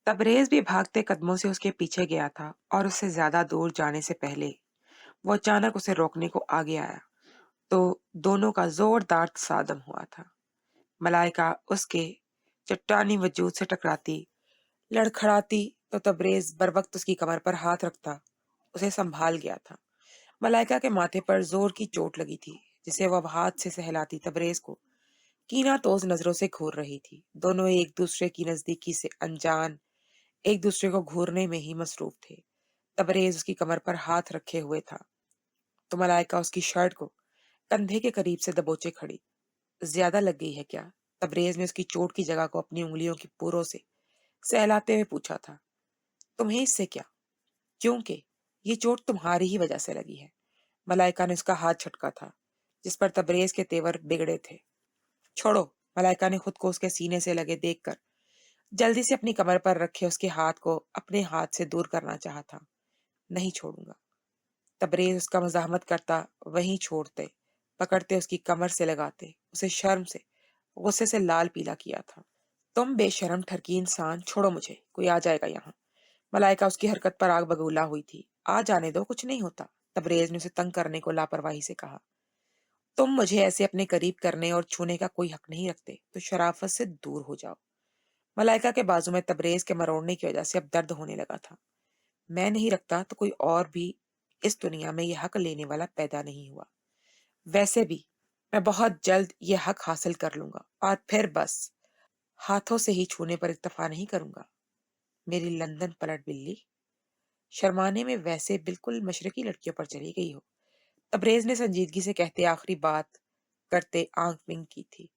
तबरेज भी भागते कदमों से उसके पीछे गया था और उससे ज्यादा दूर जाने से पहले वो अचानक उसे रोकने को आगे आया तो दोनों का जोरदार तसादम हुआ था। मलाइका उसके चट्टानी वजूद से टकराती, लड़खड़ाती तो तबरेज बर वक्त उसकी कमर पर हाथ रखता उसे संभाल गया था। मलाइका के माथे पर जोर की चोट लगी थी जिसे वह हाथ से सहलाती तबरेज को कीना तोज नजरों से घूर रही थी। दोनों एक दूसरे की नजदीकी से अनजान, एक दूसरे को घूरने में ही मसरूफ थे। तबरेज उसकी कमर पर हाथ रखे हुए था तो मलाइका उसकी शर्ट को कंधे के करीब से दबोचे खड़ी। ज्यादा लग गई है क्या? तबरेज ने उसकी चोट की जगह को अपनी उंगलियों की पूरों से सहलाते हुए पूछा था। तुम्हें इससे क्या? क्योंकि ये चोट तुम्हारी ही वजह से लगी है। मलाइका ने उसका हाथ झटका था जिस पर तबरेज के तेवर बिगड़े थे। छोड़ो। मलाइका ने खुद को उसके सीने से लगे देखकर जल्दी से अपनी कमर पर रखे उसके हाथ को अपने हाथ से दूर करना चाहा था। नहीं छोड़ूंगा। तबरेज उसका मजाहमत करता वहीं छोड़ते, पकड़ते उसकी कमर से लगाते उसे शर्म से, गुस्से से लाल पीला किया था। तुम बेशरम ठरकी इंसान, छोड़ो मुझे, कोई आ जाएगा यहाँ। मलाइका उसकी हरकत पर आग बबूला हुई थी। आ जाने दो, कुछ नहीं होता। तबरेज ने उसे तंग करने को लापरवाही से कहा। तुम मुझे ऐसे अपने करीब करने और छूने का कोई हक नहीं रखते, तो शराफत से दूर हो जाओ। मलाइका के बाजू में तबरेज के मरोड़ने की वजह से अब दर्द होने लगा था। मैं नहीं रखता तो कोई और भी इस दुनिया में यह हक लेने वाला पैदा नहीं हुआ। वैसे भी मैं बहुत जल्द यह हक हासिल कर लूंगा और फिर बस हाथों से ही छूने पर इत्तफा नहीं करूंगा। मेरी लंदन पलट बिल्ली, शर्माने में वैसे बिल्कुल मशरकी लड़कियों पर चली गई हो। तबरेज ने संजीदगी से कहते आखिरी बात करते आंख विंग की थी।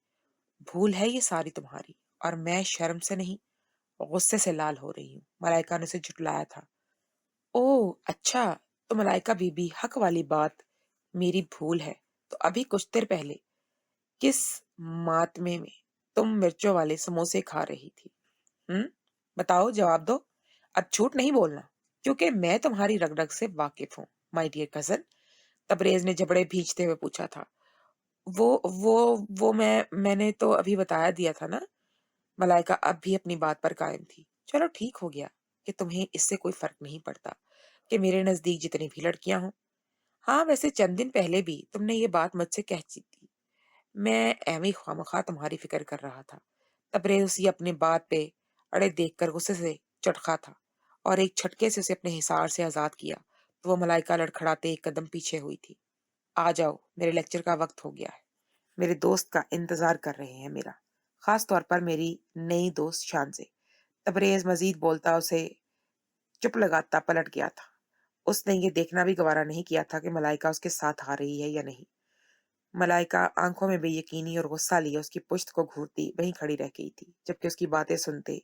भूल है ये सारी तुम्हारी, और मैं शर्म से नहीं गुस्से से लाल हो रही हूँ। मलाइका ने उसे झुटलाया था। ओह अच्छा, तो मलाइका बीबी, हक वाली बात मेरी भूल है। तो अभी कुछ देर पहले किस मातमे में तुम मिर्चों वाले समोसे खा रही थी? हम्म, बताओ, जवाब दो। अब झूठ नहीं बोलना, क्योंकि मैं तुम्हारी रग रग से वाकिफ हूँ। माय डियर कजन, तबरेज ने जबड़े भींचते हुए पूछा था। वो मैंने तो अभी बताया दिया था ना। मलाइका अब भी अपनी बात पर कायम थी। चलो ठीक हो गया कि तुम्हें इससे कोई फर्क नहीं पड़ता कि मेरे नजदीक जितनी भी लड़कियां हों। हाँ, वैसे चंद दिन पहले भी तुमने ये बात मुझसे कह ची थी। मैं एवं खामखा तुम्हारी फिक्र कर रहा था। तबरेज उसी अपनी बात पे अड़े देखकर गुस्से से चटका था और एक झटके से उसे अपने हिसार से आजाद किया तो वो मलाइका लड़खड़ाते एक कदम पीछे हुई थी। आ जाओ, मेरे लेक्चर का वक्त हो गया है। मेरे दोस्त का इंतजार कर रहे हैं, मेरा खास तौर पर मेरी नई दोस्त शान से। तबरेज मजीद बोलता उसे चुप लगाता पलट गया था। उसने ये देखना भी गवारा नहीं किया था कि मलाइका उसके साथ आ रही है या नहीं। मलाइका आंखों में बेयकीनी और गुस्सा लिए उसकी पुश्त को घूरती वहीं खड़ी रह गई थी, जबकि उसकी बातें सुनते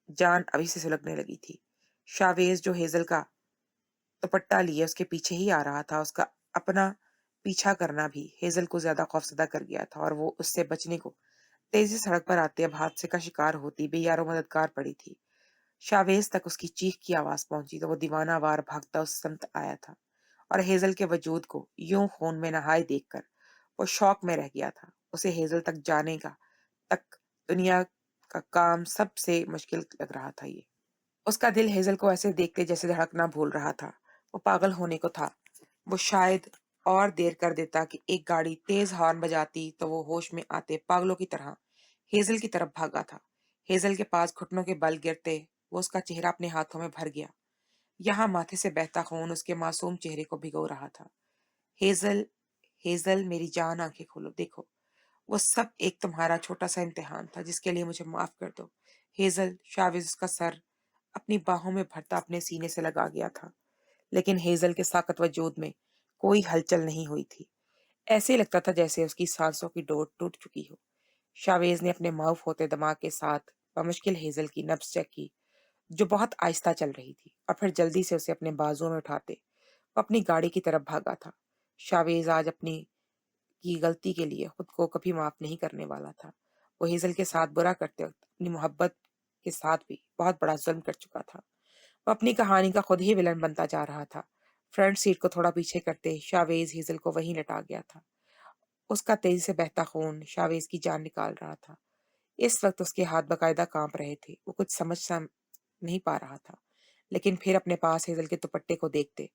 जान अभी से सुलगने लगी थी। शावेज जो हेजल का दुपट्टा लिए उसके पीछे ही आ रहा था, उसका अपना पीछा करना भी हेजल को ज्यादा खौफजदा कर गया था और वो उससे बचने को तेजी से सड़क पर आते अब हादसे का शिकार होती बेयारो मददगार पड़ी थी। शावेज तक उसकी चीख की आवाज पहुंची तो वो दीवाना वार भागता उस समत आया था और हेजल के वजूद को यूं खून में नहाए देखकर वो शौक में रह गया था। उसे हेजल तक जाने का तक दुनिया का काम सबसे मुश्किल लग रहा था। ये उसका दिल हेजल को ऐसे देखते जैसे धड़कना भूल रहा था। वो पागल होने को था। वो शायद और देर कर देता कि एक गाड़ी तेज हॉर्न बजाती तो वो होश में आते पागलों की तरह हेजल की तरफ भागा था। हेजल के पास घुटनों के बल गिरते वो उसका चेहरा अपने हाथों में भर गया। यहाँ माथे से बहता खून उसके मासूम चेहरे को भिगो रहा था। हेजल, हेजल मेरी जान, आंखें खोलो, देखो, वो सब एक तुम्हारा छोटा सा इम्तिहान था जिसके लिए मुझे माफ कर दो। हेजल, शाविज उसका सर अपनी बाहों में भरता अपने सीने से लगा गया था, लेकिन हेजल के साकत वजूद में कोई हलचल नहीं हुई थी। ऐसे ही लगता था जैसे उसकी सांसों की डोर टूट चुकी हो। शावेज ने अपने माउफ होते दिमाग के साथ बमुश्किल हेजल की नब्ज चेक की, जो बहुत आहिस्ता चल रही थी, और फिर जल्दी से उसे अपने बाजुओं में उठाते वो अपनी गाड़ी की तरफ भागा था। शावेज आज अपनी की गलती के लिए खुद को कभी माफ नहीं करने वाला था। वो हेजल के साथ बुरा करते वक्त अपनी मोहब्बत के साथ भी बहुत बड़ा जुल्म कर चुका था। वो अपनी कहानी का खुद ही विलन बनता जा रहा था। फ्रंट सीट को थोड़ा पीछे करते शावेज हेजल को वहीं लटा गया था। उसका तेजी से बहता खून शावेज की जान निकाल रहा था। इस वक्त उसके हाथ बकायदा कांप रहे थे। वो कुछ समझ सा नहीं पा रहा था, लेकिन फिर अपने पास हेजल के दुपट्टे को देखते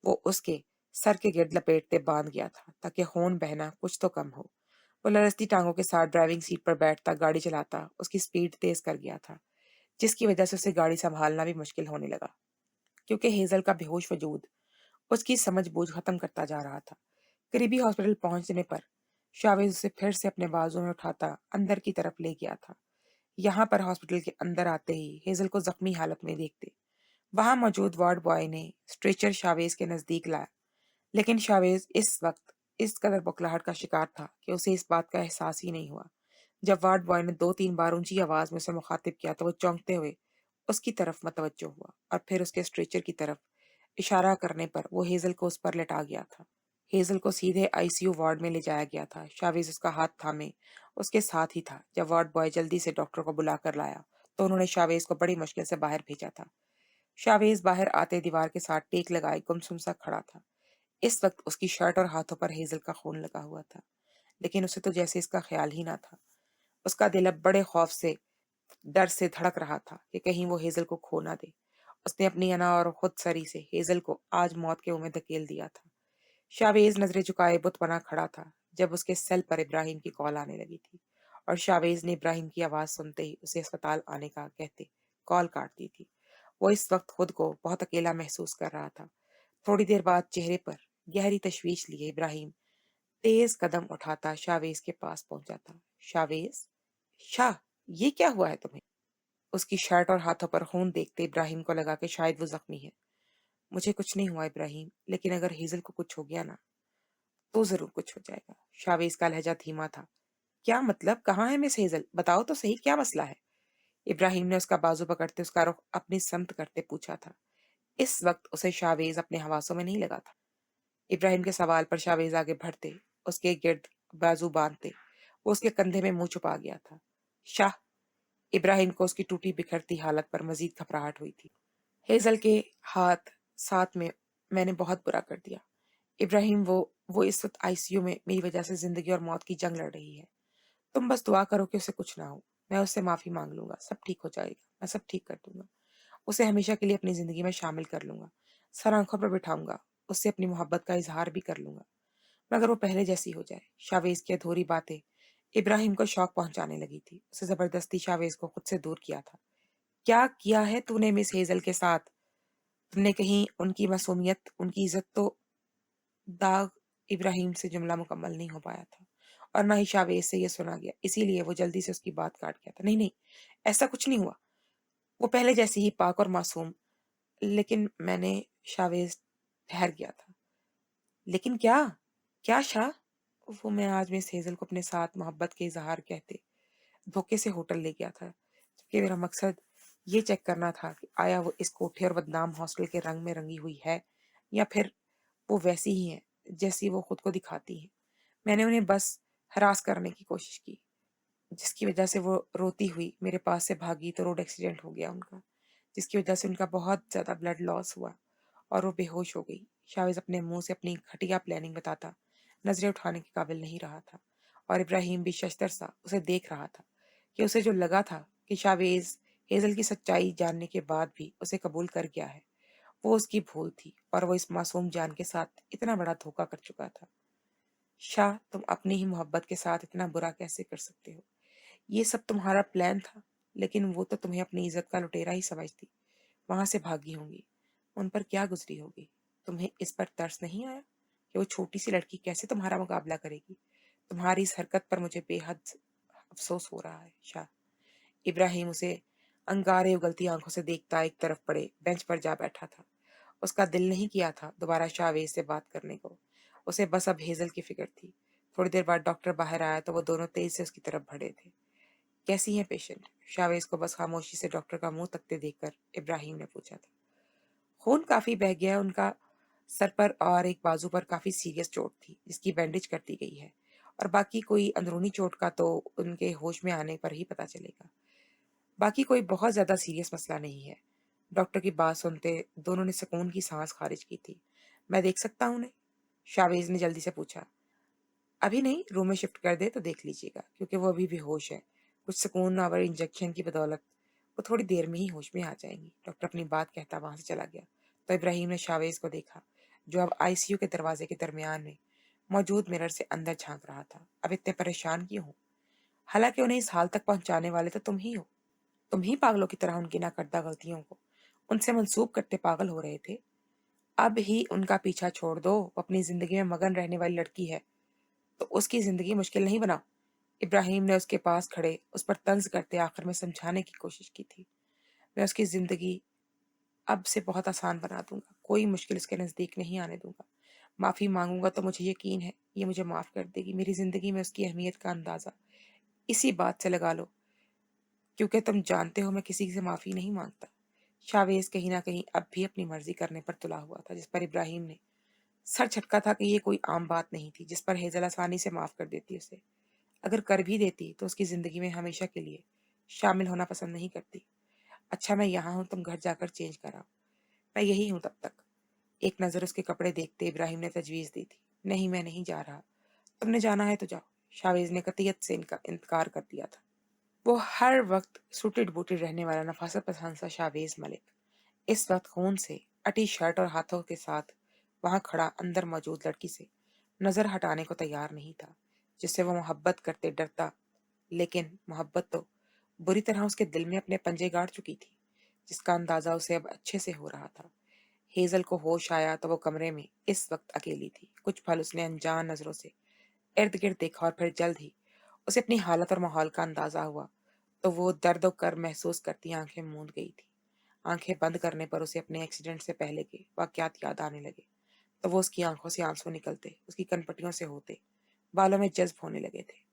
वो उसके सर के गिर्द लपेटते बांध गया था ताकि खून बहना कुछ तो कम हो। वो लरसती टांगों के साथ ड्राइविंग सीट पर बैठता गाड़ी चलाता उसकी स्पीड तेज कर गया था, जिसकी वजह से उसे गाड़ी संभालना भी मुश्किल होने लगा, क्योंकि हेजल का बेहोश वजूद उसकी समझ-बूझ खत्म करता जा रहा था। करीबी हॉस्पिटल पहुंचने पर शावेज उसे फिर से अपने बाजू में उठाता अंदर की तरफ ले गया था। यहाँ पर हॉस्पिटल के अंदर आते ही हेजल को जख्मी हालत में देखते वहां मौजूद वार्ड बॉय ने स्ट्रेचर शावेज के नजदीक लाया, लेकिन शावेज इस वक्त इस कदर बौखलाहट का शिकार था कि उसे इस बात का एहसास ही नहीं हुआ। जब वार्ड बॉय ने 2-3 बार ऊंची आवाज में उसे मुखातिब किया तो वो चौंकते हुए उसकी तरफ मतवज्जो हुआ और फिर उसके स्ट्रेचर की तरफ इशारा करने पर वो हेजल को उस पर लेटा गया था। हेजल को सीधे आईसीयू वार्ड में ले जाया गया था। शावेज उसका हाथ थामे उसके साथ ही था। जब वार्ड बॉय जल्दी से डॉक्टर को बुलाकर लाया तो उन्होंने शावेज को बड़ी मुश्किल से बाहर भेजा था। शावेज बाहर आते दीवार के साथ टेक लगाए गुमसुम सा खड़ा था। इस वक्त उसकी शर्ट और हाथों पर हेजल का खून लगा हुआ था, लेकिन उसे तो जैसे इसका ख्याल ही ना था। उसका दिल अब बड़े खौफ से डर से धड़क रहा था कि कहीं वो हेजल को खो ना दे। उसने अपनी अना और खुद सरी से हेजल को आज मौत के मुंह में धकेल दिया था। शावेज नजरें झुकाए बुत बना खड़ा था जब उसके सेल पर इब्राहिम की कॉल आने लगी थी, और शावेज ने इब्राहिम की आवाज सुनते ही उसे अस्पताल आने का कहते कॉल काट दी थी। वो इस वक्त खुद को बहुत अकेला महसूस कर रहा था। थोड़ी देर बाद चेहरे पर गहरी तशवीश लिए इब्राहिम तेज कदम उठाता शावेज के पास पहुंचा था। शावेज, शाह, ये क्या हुआ है तुम्हें? उसकी शर्ट और हाथों पर खून देखते इब्राहिम को लगा कि शायद वो जख्मी है। मुझे कुछ नहीं हुआ इब्राहिम, लेकिन अगर हेजल को कुछ हो गया ना तो जरूर कुछ हो जाएगा। शावेज का लहजा धीमा था। क्या मतलब? कहाँ है मिस हेजल? बताओ तो सही, क्या मसला है? इब्राहिम ने उसका बाजू पकड़ते उसका रुख अपनी समत करते पूछा था। इस वक्त उसे शावेज अपने हवासों में नहीं लगा था। इब्राहिम के सवाल पर शावेज आगे बढ़ते उसके गिर्द बाजू बांधते वो उसके कंधे में मुंह छुपा गया था। शाह, इब्राहिम को उसकी टूटी बिखरती हालत पर मजीद घबराहट हुई थी। हेजल के हाथ साथ में मैंने बहुत बुरा कर दिया इब्राहिम। वो इस वक्त आईसीयू में मेरी वजह से जिंदगी और मौत की जंग लड़ रही है। तुम बस दुआ करो कि उसे कुछ ना हो। मैं उससे माफी मांग लूंगा, सब ठीक हो जाएगा। मैं सब ठीक कर दूंगा। उसे हमेशा के लिए अपनी जिंदगी में शामिल कर लूंगा। सर आंखों पर बिठाऊंगा। उससे अपनी मोहब्बत का इजहार भी कर लूंगा, मगर वो पहले जैसी हो जाए। शावेज की अधूरी बातें इब्राहिम को शौक पहुंचाने लगी थी। उसे जबरदस्ती शावेज को खुद से दूर किया था। क्या किया है तूने मिस हेजल के साथ? तुमने कहीं उनकी मासूमियत, उनकी इज्जत तो दाग? इब्राहिम से जुमला मुकम्मल नहीं हो पाया था और ना ही शावेज से यह सुना गया, इसीलिए वो जल्दी से उसकी बात काट गया था। नहीं नहीं, ऐसा कुछ नहीं हुआ। वो पहले जैसी ही पाक और मासूम। लेकिन मैंने, शावेज ठहर गया था। लेकिन क्या? क्या शाह? वो मैं आज मिस हेजल को अपने साथ मोहब्बत के इजहार कहते धोखे से होटल ले गया था, जबकि मेरा मकसद ये चेक करना था कि आया वो इस कोठे और बदनाम हॉस्टल के रंग में रंगी हुई है या फिर वो वैसी ही है जैसी वो खुद को दिखाती है। मैंने उन्हें बस हरास करने की कोशिश की, जिसकी वजह से वो रोती हुई मेरे पास से भागी तो रोड एक्सीडेंट हो गया उनका, जिसकी वजह से उनका बहुत ज्यादा ब्लड लॉस हुआ और वो बेहोश हो गई। शावेज अपने मुंह से अपनी घटिया प्लानिंग बताता नजरें उठाने के काबिल नहीं रहा था, और इब्राहिम भी शशतर सा उसे देख रहा था कि उसे जो लगा था कि शावेज हेजल की सच्चाई जानने के बाद भी उसे कबूल कर गया है, वो उसकी भूल थी और वो इस मासूम जान के साथ इतना बड़ा धोखा कर चुका था। शाह, तुम अपनी ही मोहब्बत के साथ इतना बुरा कैसे कर सकते हो? ये सब तुम्हारा प्लान था, लेकिन वो तो तुम्हें अपनी इज्जत का लुटेरा ही समझती। वहां से भागी होंगी। उन पर क्या गुजरी होगी? तुम्हें इस पर तरस नहीं आया कि वो छोटी सी लड़की कैसे तुम्हारा मुकाबला करेगी? तुम्हारी इस हरकत पर मुझे बेहद अफसोस हो रहा है शाह। इब्राहिम उसे अंगारे उगलती आंखों से देखता एक तरफ पड़े बेंच पर जा बैठा था। उसका दिल नहीं किया था दोबारा शाहवेज से बात करने को। उसे बस अब हेजल की फिक्र थी। थोड़ी देर बाद डॉक्टर बाहर आया तो वो दोनों तेज से उसकी तरफ बढ़े थे। कैसी है पेशेंट? शाहवेज को बस खामोशी से डॉक्टर का मुंह तकते देखकर इब्राहिम ने पूछा था। खून काफी बह गया है उनका। सर पर और एक बाजू पर काफी सीरियस चोट थी जिसकी बैंडेज कर दी गई है, और बाकी कोई अंदरूनी चोट का तो उनके होश में आने पर ही पता चलेगा। बाकी कोई बहुत ज्यादा सीरियस मसला नहीं है। डॉक्टर की बात सुनते दोनों ने सुकून की सांस खारिज की थी। मैं देख सकता हूँ उन्हें? शावेज ने जल्दी से पूछा। अभी नहीं, रूम में शिफ्ट कर दे तो देख लीजिएगा, क्योंकि वो अभी भी होश है। कुछ सुकून और इंजेक्शन की बदौलत वो थोड़ी देर में ही होश में आ जाएंगी। डॉक्टर अपनी बात कहता वहां से चला गया तो इब्राहिम ने शावेज को देखा, जो अब आईसीयू के दरवाजे के दरमियान में मौजूद मिरर से अंदर झांक रहा था। अब इतने परेशान क्यों हो? हालांकि उन्हें इस हाल तक पहुंचाने वाले तो तुम ही हो। तुम ही पागलों की तरह उनकी नाकर्दा गलतियों को उनसे मंसूब करते पागल हो रहे थे। अब ही उनका पीछा छोड़ दो। वो अपनी जिंदगी में मगन रहने वाली लड़की है, तो उसकी जिंदगी मुश्किल नहीं बनाओ। इब्राहिम ने उसके पास खड़े उस पर तंज करते आखिर में समझाने की कोशिश की थी। मैं उसकी जिंदगी अब से बहुत आसान बना दूंगा, कोई मुश्किल इसके नजदीक नहीं आने दूंगा। माफी मांगूंगा तो मुझे यकीन है ये मुझे माफ कर देगी। मेरी जिंदगी में उसकी अहमियत का अंदाजा इसी बात से लगा लो, क्योंकि तुम जानते हो मैं किसी से माफी नहीं मांगता। शावेज कहीं ना कहीं अब भी अपनी मर्जी करने पर तुला हुआ था, जिस पर इब्राहिम ने सर झटका था कि ये कोई आम बात नहीं थी जिस पर हेजल आसानी से माफ कर देती उसे। अगर कर भी देती तो उसकी जिंदगी में हमेशा के लिए शामिल होना पसंद नहीं करती। अच्छा, मैं यहाँ हूँ, तुम घर जाकर चेंज कराओ, मैं यही हूँ तब तक। एक नजर उसके कपड़े देखते इब्राहिम ने तजवीज दी थी। नहीं, मैं नहीं जा रहा। तुमने जाना है तो जाओ। शावेज ने कतियत से इनका इनकार कर दिया था। वो हर वक्त सूटेड बूटेड रहने वाला नफासत पसंद सा शावेज मलिक इस वक्त खून से अटी शर्ट और हाथों के साथ वहां खड़ा अंदर मौजूद लड़की से नजर हटाने को तैयार नहीं था, जिससे वो मोहब्बत करते डरता। लेकिन मोहब्बत तो बुरी तरह उसके दिल में अपने पंजे गाड़ चुकी थी, जिसका अंदाजा उसे अब अच्छे से हो रहा था। हेजल को होश आया तो वो कमरे में इस वक्त अकेली थी। कुछ पल उसने अनजान नजरों से इर्द गिर्द देखा और फिर जल्द ही उसे अपनी हालत और माहौल का अंदाजा हुआ, तो वो दर्द और कर महसूस करती आंखें मूंद गई थी। आंखें बंद करने पर उसे अपने एक्सीडेंट से पहले के वाकयात याद आने लगे। तो वो उसकी आंखों से आंसू निकलते, उसकी कनपटियों से होते, बालों में जज्ब होने लगे थे।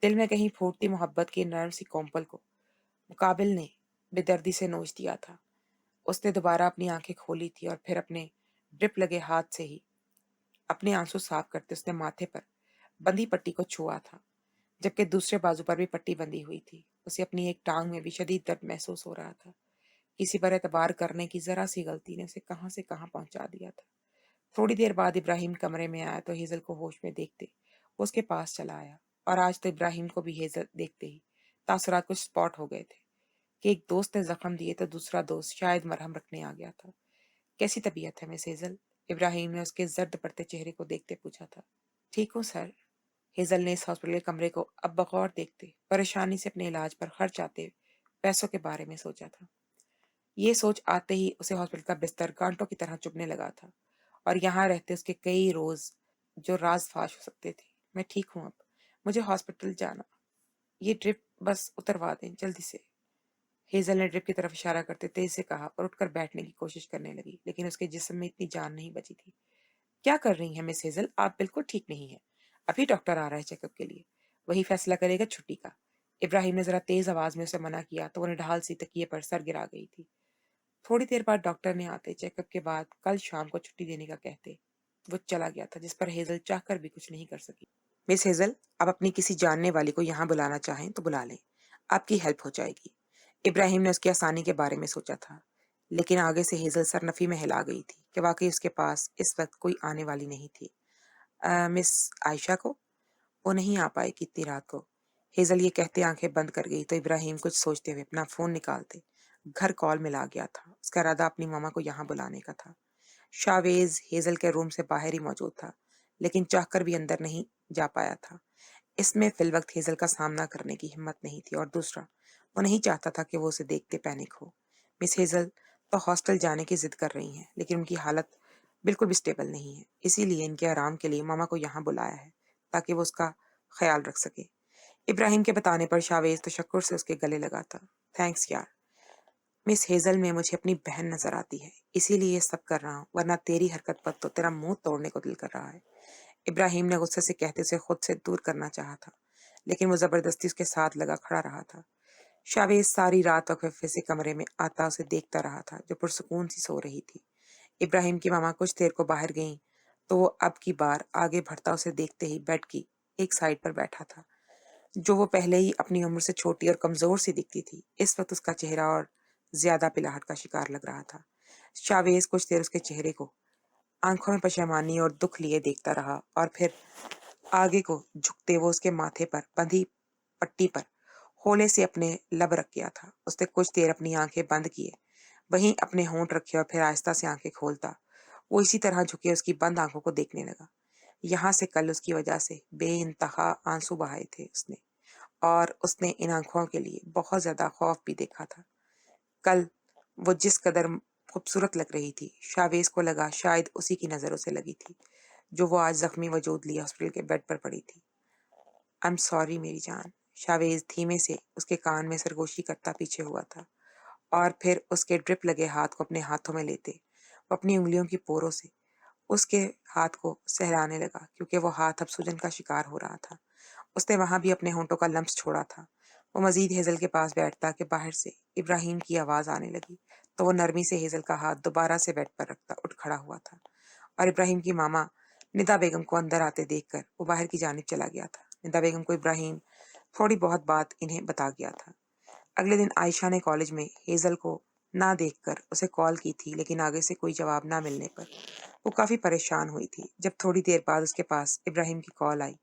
दिल में कहीं फूटती मोहब्बत की नर्म सी कोम्पल को मुकाबिल ने बेदर्दी से नोच दिया था। उसने दोबारा अपनी आंखें खोली थी और फिर अपने ड्रिप लगे हाथ से ही अपने आंसू साफ करते उसने माथे पर बंधी पट्टी को छुआ था, जबकि दूसरे बाजू पर भी पट्टी बंधी हुई थी। उसे अपनी एक टांग में भी शदीद दर्द महसूस हो रहा था। किसी पर एतबार करने की जरा सी गलती ने उसे कहां से कहां पहुंचा दिया था। थोड़ी देर बाद इब्राहिम कमरे में आया तो हेजल को होश में देखते वो उसके पास चला आया। और आज तो इब्राहिम को भी हेजल देखते ही तासुरात कुछ स्पॉट हो गए थे कि एक दोस्त ने जख्म दिए तो दूसरा दोस्त शायद मरहम रखने आ गया था। कैसी तबीयत है मिस हेजल? इब्राहिम ने उसके जर्द पड़ते चेहरे को देखते पूछा था। ठीक हूँ सर। हेजल ने इस हॉस्पिटल के कमरे को अब बगौर देखते परेशानी से अपने इलाज पर खर्च आते पैसों के बारे में सोचा था। ये सोच आते ही उसे हॉस्पिटल का बिस्तर कांटों की तरह चुभने लगा था, और यहाँ रहते उसके कई रोज जो राज फाश हो सकते थे। मैं ठीक हूँ अब, मुझे हॉस्पिटल जाना। ये ड्रिप बस उतरवा दें जल्दी से। हेजल ने ड्रिप की तरफ इशारा करते तेज से कहा और उठकर बैठने की कोशिश करने लगी, लेकिन उसके जिस्म में इतनी जान नहीं बची थी। क्या कर रही हैं मिस हेजल? आप बिल्कुल ठीक नहीं है। अभी डॉक्टर आ रहा है चेकअप के लिए, वही फैसला करेगा छुट्टी का। इब्राहिम ने जरा तेज आवाज में उसे मना किया तो वो निढाल सी तकिए पर सर गिरा गई थी। थोड़ी देर बाद डॉक्टर ने आते चेकअप के बाद कल शाम को छुट्टी देने का कहते वो चला गया था, जिस पर हेजल चाहकर भी कुछ नहीं कर सकी। मिस हेजल, आप अपनी किसी जानने वाली को यहाँ बुलाना चाहें तो बुला लें, आपकी हेल्प हो जाएगी। इब्राहिम ने उसकी आसानी के बारे में सोचा था, लेकिन आगे से हेजल सरनफी में हिला गई थी कि वाकई उसके पास इस वक्त कोई आने वाली नहीं थी। मिस आयशा को? वो नहीं आ पाएगी इतनी रात को। हेजल ये कहते आंखें बंद कर गई तो इब्राहिम कुछ सोचते हुए अपना फोन निकालते घर कॉल मिला गया था। उसका इरादा अपनी मामा को यहाँ बुलाने का था। शावेज हेजल के रूम से बाहर ही मौजूद था, लेकिन चाहकर भी अंदर नहीं जा पाया था। इसमें फिलवक्त हेजल का सामना करने की हिम्मत नहीं थी, और दूसरा वो नहीं चाहता था कि वो उसे देखते पैनिक हो। मिस हेजल तो हॉस्टल जाने की जिद कर रही हैं, लेकिन उनकी हालत बिल्कुल भी स्टेबल नहीं है, इसीलिए इनके आराम के लिए मामा को यहाँ बुलाया है ताकि वो उसका ख्याल रख सके। इब्राहिम के बताने पर शावेज तशक्कुर से उसके गले लगा था। थैंक्स यार। मिस हेजल में मुझे अपनी बहन नजर आती है, इसीलिए ये सब कर रहा हूँ, वरना तेरी हरकत पर तो तेरा मुंह तोड़ने को दिल कर रहा है। इब्राहिम ने गुस्से से कहते उसे खुद से दूर करना चाहा था, लेकिन वो जबरदस्ती उसके साथ लगा खड़ा रहा था। शावेज सारी रात वक्फे से कमरे में आता उसे देखता रहा था, जो पुरसुकून सी सो रही थी। इब्राहिम की मामा कुछ देर को बाहर गईं, तो वो अब की बार आगे बढ़ता उसे देखते ही बेड की एक साइड पर बैठा था। जो वो पहले ही अपनी उम्र से छोटी और कमजोर सी दिखती थी, इस वक्त उसका चेहरा और ज्यादा पिलाहट का शिकार लग रहा था। शावेज कुछ देर उसके चेहरे को आंखों में पशेमानी और दुख लिए देखता रहा, और फिर आगे को झुकते वो उसके माथे पर बंधी पट्टी पर होले से अपने लब रख गया था। उसने कुछ देर अपनी आंखें बंद किए, वहीं अपने होंठ रखे और फिर आहिस्ता से आंखें खोलता वो इसी तरह झुके उसकी बंद आंखों को देखने लगा। यहाँ से कल उसकी वजह से बेइंतहा आंसू बहाए थे उसने, और उसने इन आंखों के लिए बहुत ज्यादा खौफ भी देखा था। कल वो जिस कदर खूबसूरत लग रही थी, शावेज को लगा शायद उसी की नजरों से लगी थी जो वो आज जख्मी वजूद लिए हॉस्पिटल के बेड पर पड़ी थी। आई एम सॉरी मेरी जान। शावेज धीमे से उसके कान में सरगोशी करता पीछे हुआ था, और फिर उसके ड्रिप लगे हाथ को अपने हाथों में लेते वो अपनी उंगलियों की पोरों से उसके हाथ को सहलाने लगा, क्योंकि वो हाथ अब सूजन का शिकार हो रहा था। उसने वहां भी अपने होंठों का लम्स छोड़ा था। वो मजीद हेजल के पास बैठता कि बाहर से इब्राहिम की आवाज आने लगी, तो वो नरमी से हेजल का हाथ दोबारा से बेड पर रखता उठ खड़ा हुआ था, और इब्राहिम की मामा निदा बेगम को अंदर आते देखकर वो बाहर की जानिब चला गया था। निदा बेगम को इब्राहिम थोड़ी बहुत बात इन्हें बता गया था। अगले दिन आयशा ने कॉलेज में हेजल को ना देखकर उसे कॉल की थी, लेकिन आगे से कोई जवाब ना मिलने पर वो काफी परेशान हुई थी। जब थोड़ी देर बाद उसके पास इब्राहिम की कॉल आई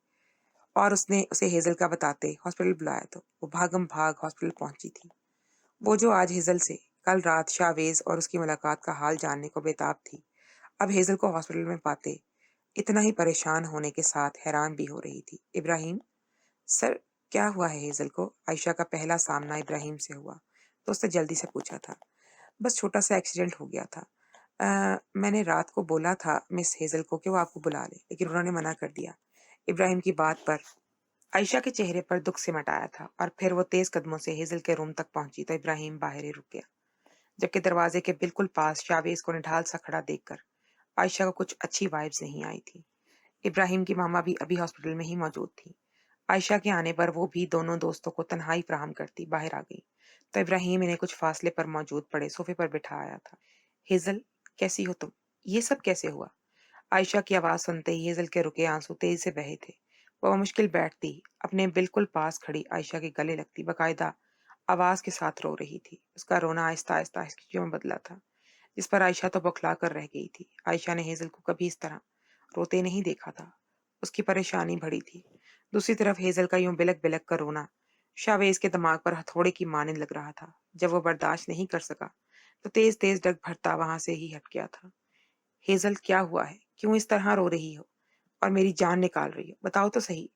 और उसने उसे हेजल का बताते हॉस्पिटल बुलाया, तो वो भागम भाग हॉस्पिटल पहुंची थी। वो जो आज हेजल से कल रात शावेज और उसकी मुलाकात का हाल जानने को बेताब थी, अब हेजल को हॉस्पिटल में पाते इतना ही परेशान होने के साथ हैरान भी हो रही थी। इब्राहिम सर, क्या हुआ है हेजल को? आयशा का पहला सामना इब्राहिम से हुआ तो उसने जल्दी से पूछा था। बस छोटा सा एक्सीडेंट हो गया था। मैंने रात को बोला था मिस हेजल को कि वो आपको बुला ले, लेकिन उन्होंने मना कर दिया। इब्राहिम की बात पर आयशा के चेहरे पर दुख सिमट आया था, और फिर वो तेज कदमों से हेजल के रूम तक पहुंची तो इब्राहिम बाहर ही रुक गया, जबकि दरवाजे के बिल्कुल पास शावेज को निढाल सा खड़ा देखकर आयशा को कुछ अच्छी वाइब्स नहीं आई थी। इब्राहिम की मामा भी अभी हॉस्पिटल में ही मौजूद थी। आयशा के आने पर वो भी दोनों दोस्तों को तन्हाई फराहम करती बाहर आ गई, तो इब्राहिम इन्हें कुछ फासले पर मौजूद पड़े सोफे पर बिठा आया था। हेजल, कैसी हो तुम? ये सब कैसे हुआ? आयशा की आवाज सुनते ही हेजल के रुके आंसू तेजी से बहे थे। वह मुश्किल बैठती अपने बिल्कुल पास खड़ी आयशा के गले लगती बाकायदा आवाज के साथ रो रही थी। उसका रोना आहिस्ता आहिस्ता हिचकियों में बदला था, जिस पर आयशा तो बौखला कर रह गई थी। आयशा ने हेजल को कभी इस तरह रोते नहीं देखा था। उसकी परेशानी बढ़ी थी। दूसरी तरफ हेजल का यूं बिलक बिलक कर रोना शावेज के दिमाग पर हथौड़े की मानने लग रहा था। जब वो बर्दाश्त नहीं कर सका तो तेज तेज डग भरता वहां से ही हट गया था। हेजल, क्या हुआ है? क्यों इस तरह रो रही हो और मेरी जान निकाल रही हो? बताओ तो सही।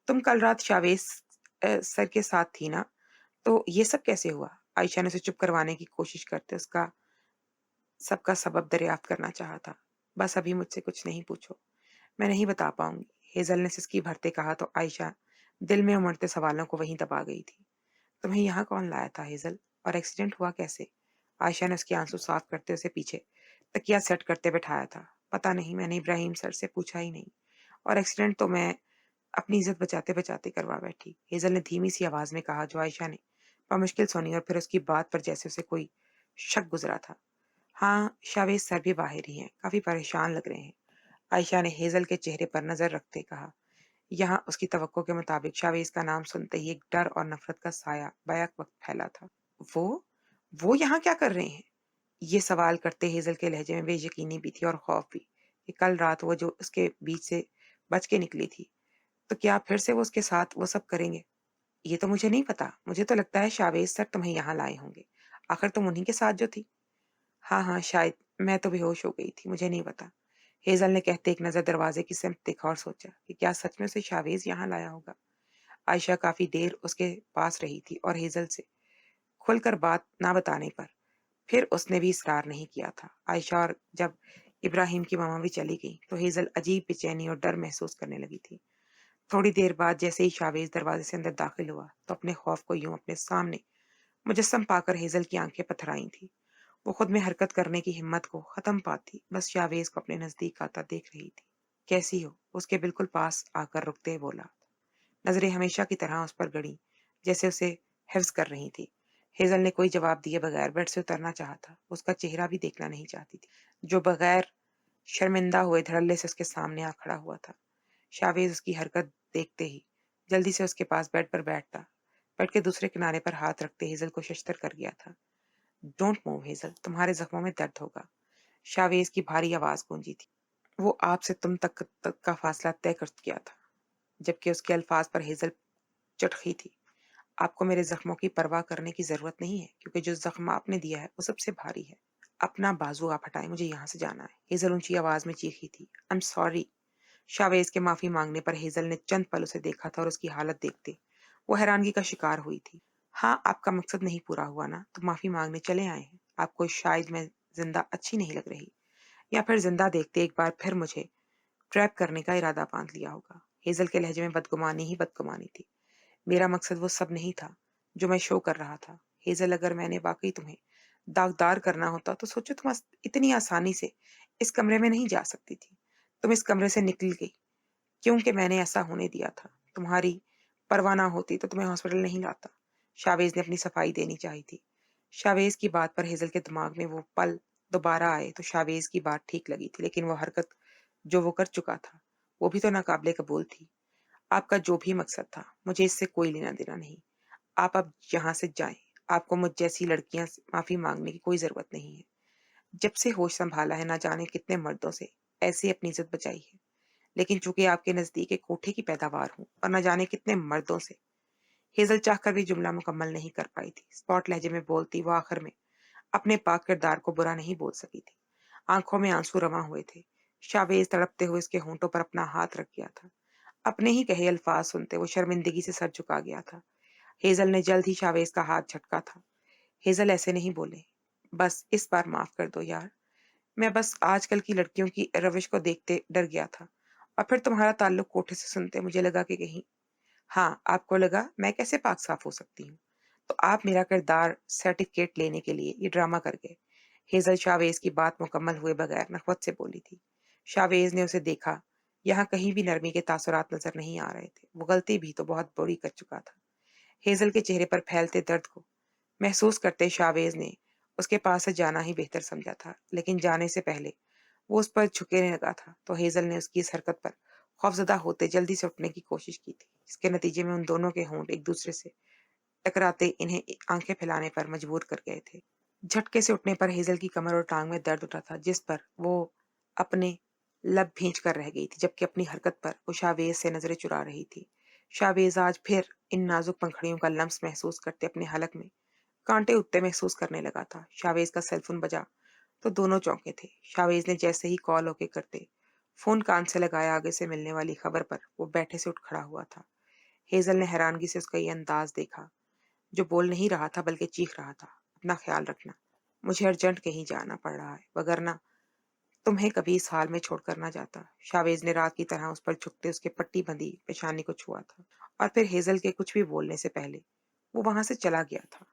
तुम कल रात शावेज सर के साथ थी ना? तो ये सब कैसे हुआ? आयशा ने उसे चुप करवाने की कोशिश करते उसका सबका सबब दरियाफ्त करना चाहा था। बस अभी मुझसे कुछ नहीं पूछो, मैं नहीं बता पाऊंगी, हेजल ने सिसकी भरते कहा, तो आयशा दिल में उमड़ते सवालों को वहीं दबा गई थी। तुम्हें यहाँ कौन लाया था हेजल, और एक्सीडेंट हुआ कैसे? आयशा ने उसके आंसू साफ करते उसे पीछे तकिया सेट करते बैठाया था। पता नहीं, मैंने इब्राहिम सर से पूछा ही नहीं, और एक्सीडेंट तो मैं अपनी इज्जत बचाते बचाते करवा बैठी, हेजल ने धीमी सी आवाज में कहा, जो आयशा ने मुश्किल सुनी, और फिर उसकी बात पर जैसे उसे कोई शक गुजरा था। हाँ, शावेज सर भी बाहर ही हैं, काफी परेशान लग रहे हैं, आयशा ने हेजल के चेहरे पर नजर रखते कहा। यहाँ उसकी तवक्को के मुताबिक शावेज का नाम सुनते ही एक डर और नफरत का साया बैक वक्त फैला था। वो वो यहाँ क्या कर रहे हैं? ये सवाल करते हेजल के लहजे में बेयकीनी भी थी और खौफ भी, कि कल रात वो जो उसके बीच से बच के निकली थी, तो क्या फिर से वो उसके साथ वो सब करेंगे? ये तो मुझे नहीं पता, मुझे तो लगता है शावेज सर तुम्हें यहाँ लाए होंगे। आखिर तुम उन्हीं के साथ जो थी। हाँ हाँ, शायद। मैं तो बेहोश हो गई थी, मुझे नहीं पता। हेजल ने कहते एक नजर दरवाजे की सिमत देखा और सोचा कि क्या सच में उसे शावेज यहाँ लाया होगा। आयशा काफी देर उसके पास रही थी, और हेजल से खुलकर बात ना बताने पर फिर उसने भी इसरार नहीं किया था। आयशा और जब इब्राहिम की मामा भी चली गई तो हेजल अजीब बेचैनी और डर महसूस करने लगी थी। थोड़ी देर बाद जैसे ही शावेज दरवाजे से अंदर दाखिल हुआ तो अपने खौफ को यूं अपने सामने मुजस्सम पाकर हेजल की आंखें पथराई थी। वो खुद में हरकत करने की हिम्मत को खत्म पाती बस शावेज को अपने नजदीक आता देख रही थी। कैसी हो? उसके बिल्कुल पास आकर रुकते बोला। नजरें हमेशा की तरह उस पर गड़ी, जैसे उसे हिफ्ज कर रही थी। हेजल ने कोई जवाब दिए बगैर बेड से उतरना चाहा था। उसका चेहरा भी देखना नहीं चाहती थी, जो बगैर शर्मिंदा हुए धड़ल्ले से उसके सामने आ खड़ा हुआ था। शावेज उसकी हरकत देखते ही जल्दी से उसके पास बेड पर बैठता, बेड के दूसरे किनारे पर हाथ रखते हेजल को शस्तर कर गया था। डोंट मूव हेजल, तुम्हारे जख्मों में दर्द होगा। शावेज की भारी आवाज गूंजी थी। वो आपसे तुम तक का फासला तय कर गया था, जबकि उसके अल्फाज पर हेजल चटकी थी। آپ کو میرے زخموں کی پرواہ کرنے کی ضرورت نہیں ہے، کیونکہ جو زخم آپ نے دیا ہے وہ سب سے بھاری ہے۔ اپنا بازو آپ ہٹائیں، مجھے یہاں سے جانا ہے، ہیزل اونچی آواز میں چیخی تھی۔ I'm sorry۔ شاویز کے معافی مانگنے پر ہیزل نے چند پل اسے دیکھا تھا اور اس کی حالت دیکھتے وہ حیرانگی کا شکار ہوئی تھی۔ ہاں، آپ کا مقصد نہیں پورا ہوا نا، تو معافی مانگنے چلے آئے ہیں۔ آپ کو شاید میں زندہ اچھی نہیں لگ رہی، یا پھر زندہ دیکھتے ایک بار پھر مجھے ٹریپ کرنے کا ارادہ باندھ لیا ہوگا۔ ہیزل کے لہجے میں بدگمانی ہی بدگمانی تھی۔ میرا مقصد وہ سب نہیں تھا جو میں شو کر رہا تھا۔ ہیزل، اگر میں نے واقعی تمہیں داغدار کرنا ہوتا تو سوچو تم اتنی آسانی سے اس کمرے میں نہیں جا سکتی تھی۔ تم اس کمرے سے نکل گئی کیونکہ میں نے ایسا ہونے دیا تھا۔ تمہاری پرواہ نہ ہوتی تو تمہیں ہاسپٹل نہیں لاتا۔ شاویز نے اپنی صفائی دینی چاہی تھی۔ شاویز کی بات پر ہیزل کے دماغ میں وہ پل دوبارہ آئے تو شاویز کی بات ٹھیک لگی تھی، لیکن وہ حرکت جو وہ کر چکا تھا وہ بھی تو ناقابل قبول تھی۔ آپ کا جو بھی مقصد تھا مجھے اس سے کوئی لینا دینا نہیں۔ آپ اب یہاں سے جائیں۔ آپ کو مجھ جیسی لڑکیاں سے معافی مانگنے کی کوئی ضرورت نہیں ہے۔ جب سے ہوش سنبھالا ہے نہ جانے کتنے مردوں سے ایسے اپنی عزت بچائی ہے، لیکن چونکہ آپ کے نزدیک ایک کوٹھے کی پیداوار ہوں اور نہ جانے کتنے مردوں سے۔ ہیزل چاہ کر بھی جملہ مکمل نہیں کر پائی تھی۔ اسپاٹ لہجے میں بولتی وہ آخر میں اپنے پاک کردار کو برا نہیں بول سکی تھی۔ آنکھوں میں آنسو رواں ہوئے تھے۔ شاویز تڑپتے ہوئے اس کے ہونٹوں پر اپنا ہاتھ رکھ گیا تھا۔ اپنے ہی کہے الفاظ سنتے وہ شرمندگی سے سر جھکا گیا تھا۔ ہیزل نے جلد ہی شاویز کا ہاتھ جھٹکا تھا۔ ہیزل، ایسے نہیں بولے، بس اس بار معاف کر دو یار۔ میں بس آج کل کی لڑکیوں کی روش کو دیکھتے ڈر گیا تھا، اور پھر تمہارا تعلق کوٹھے سے سنتے مجھے لگا کہ کہیں… ہاں، آپ کو لگا میں کیسے پاک صاف ہو سکتی ہوں، تو آپ میرا کردار سرٹیفکیٹ لینے کے لیے یہ ڈرامہ کر گئے۔ ہیزل شاویز کی بات مکمل ہوئے بغیر نخوت سے بولی تھی۔ شاویز نے اسے دیکھا، یہاں کہیں بھی نرمی کے تاثرات نظر نہیں آ رہے تھے۔ وہ غلطی بھی تو بہت بڑی کر چکا تھا۔ ہیزل کے چہرے پر پھیلتے درد کو محسوس کرتے شاویز نے اس کے پاس سے جانا ہی بہتر سمجھا تھا، لیکن جانے سے پہلے وہ اس پر جھکنے لگا تھا تو ہیزل نے اس کی اس حرکت پر خوفزدہ ہوتے جلدی سے اٹھنے کی کوشش کی تھی، جس کے نتیجے میں ان دونوں کے ہونٹ ایک دوسرے سے ٹکراتے انہیں آنکھیں پھیلانے پر مجبور کر گئے تھے۔ جھٹکے سے اٹھنے پر ہیزل کی کمر اور ٹانگ میں درد اٹھا تھا، جس پر وہ اپنے لب بھینچ کر رہ گئی تھی، جبکہ اپنی حرکت پر وہ شاویز سے نظریں چرا رہی تھی۔ شاویز آج پھر ان نازک پنکھڑیوں کا لمس محسوس کرتے اپنے حلق میں کانٹے اٹھتے محسوس کرنے لگا تھا۔ شاویز کا سیل فون بجا تو دونوں چونکے تھے۔ شاویز نے جیسے ہی کال اوکے کرتے فون کان سے لگایا، آگے سے ملنے والی خبر پر وہ بیٹھے سے اٹھ کھڑا ہوا تھا۔ ہیزل نے حیرانگی سے اس کا یہ انداز دیکھا، جو بول نہیں رہا تھا بلکہ چیخ رہا تھا۔ اپنا خیال رکھنا، مجھے ارجنٹ کہیں جانا پڑ رہا ہے، وگرنہ تمہیں کبھی اس حال میں چھوڑ کر نہ جاتا۔ شاویز نے رات کی طرح اس پر جھکتے اس کے پٹی بندھی پیشانی کو چھوا تھا، اور پھر ہیزل کے کچھ بھی بولنے سے پہلے وہ وہاں سے چلا گیا تھا۔